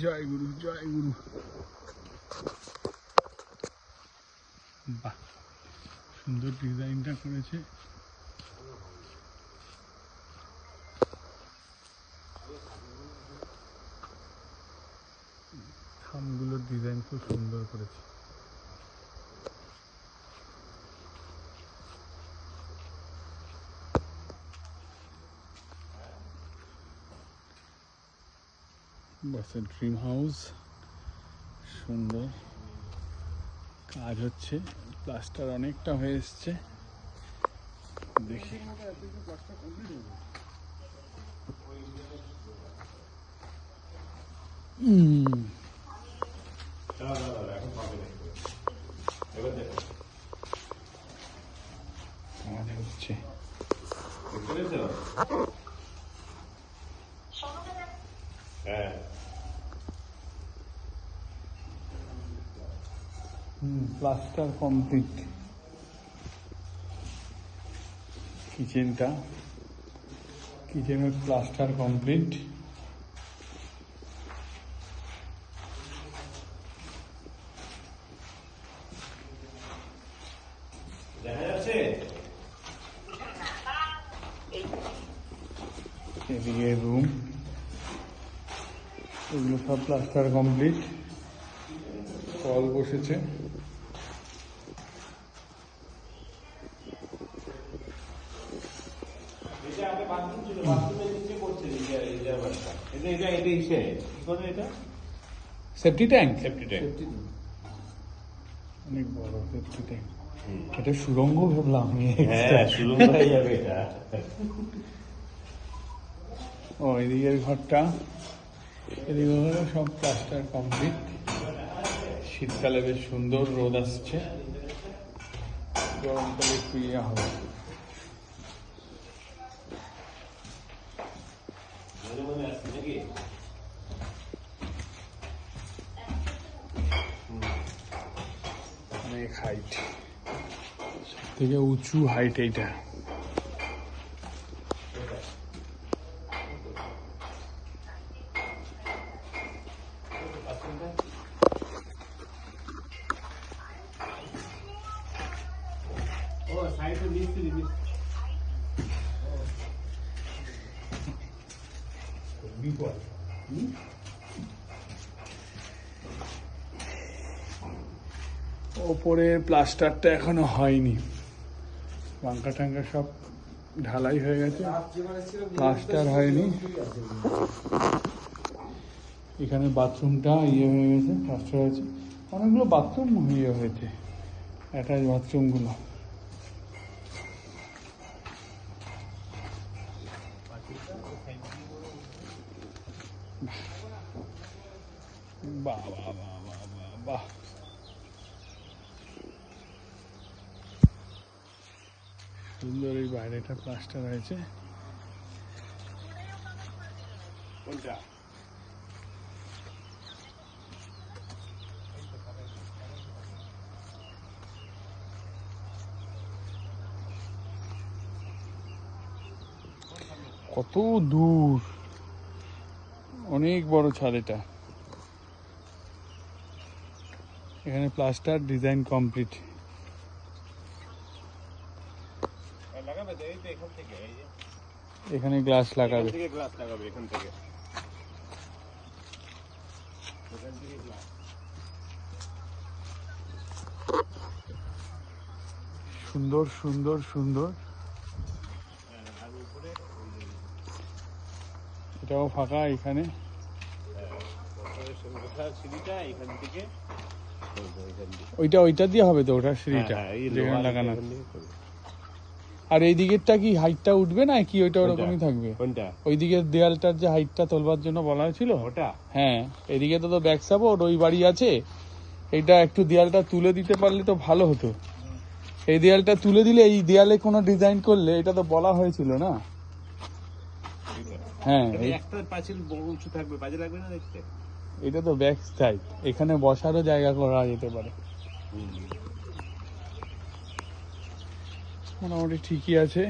জয় গুরু জয় গুরু। বাহ, সুন্দর ডিজাইনটা করেছে। থামগুলোর ডিজাইন খুব সুন্দর করেছে। বাসের ড্রিম হাউস সুন্দর কাজ হচ্ছে, প্লাস্টার অনেকটা হয়ে এসছে। দেখি হচ্ছে প্লাস্টার কমপ্লিট। কিচেনের প্লাস্টার কমপ্লিট। এদিকে রুম, এগুলো সব প্লাস্টার কমপ্লিট। কল বসেছে। সেফটি ট্যাঙ্ক, অনেক বড় সেফটি ট্যাঙ্ক। এটা সুড়ঙ্গ ভাবলাম আমি। সুড়ঙ্গ হয়ে যাবে এটা। ও এদিকের ঘরটা, এদিকে ঘরে সব প্লাস্টার কমপ্লিট। শীতকালে বেশ সুন্দর রোদ আসছে, গরমকালে একটু ইয়ে হবে। অনেক হাইট, সব থেকে উঁচু হাইট এইটা। ওপরের প্লাস্টারটা এখনো হয়নি, পাঙ্কা টাঙ্কা সব ঢালাই হয়ে গেছে, প্লাস্টার হয়নি। এখানে বাথরুমটা ইয়ে হয়ে গেছে, প্লাস্টার হয়েছে। অনেকগুলো বাথরুম ইয়ে হয়েছে, অ্যাটাচ বাথরুমগুলো। বাহ বাহ বাহ বাহ বাহ বাহ, সুন্দর। এই বাইরেটা প্লাস্টার হয়েছে। কত দূর, অনেক বড় ছাদ এটা। এখানে প্লাস্টার ডিজাইন কমপ্লিট। এখানে গ্লাস লাগাবে, এখান থেকে সুন্দর সুন্দর সুন্দর। এটাও ফাঁকা এখানে। ওইটা দিয়ে হবে তো, ওটা সিঁড়িটা যেখানে লাগানো। আর এই দিকেরটা কি হাইটটা উঠবে না কি? ওইটা ওরকমই থাকবে। ওই দিকের দেয়ালটার যে হাইটটা তোলবার জন্য বলা হয়েছিল ওটা, হ্যাঁ। এদিকে তো ব্যাক সাপোর্ট, ওই বাড়ি আছে। এইটা একটু দেয়ালটা তুলে দিতে পারলে তো ভালো হতো। এই দেয়ালটা তুলে দিলে, এই দেয়ালে কোনো ডিজাইন করলে, এটা তো বলা হয়েছিল না। হ্যাঁ, একটা পাঁচিল বড় উঁচু থাকবে, বাজে লাগবে না দেখতে। এটা তো ব্যাক সাইড, এখানে বসারও জায়গা করা যেতে পারে। মোটামুটি ঠিকই আছে।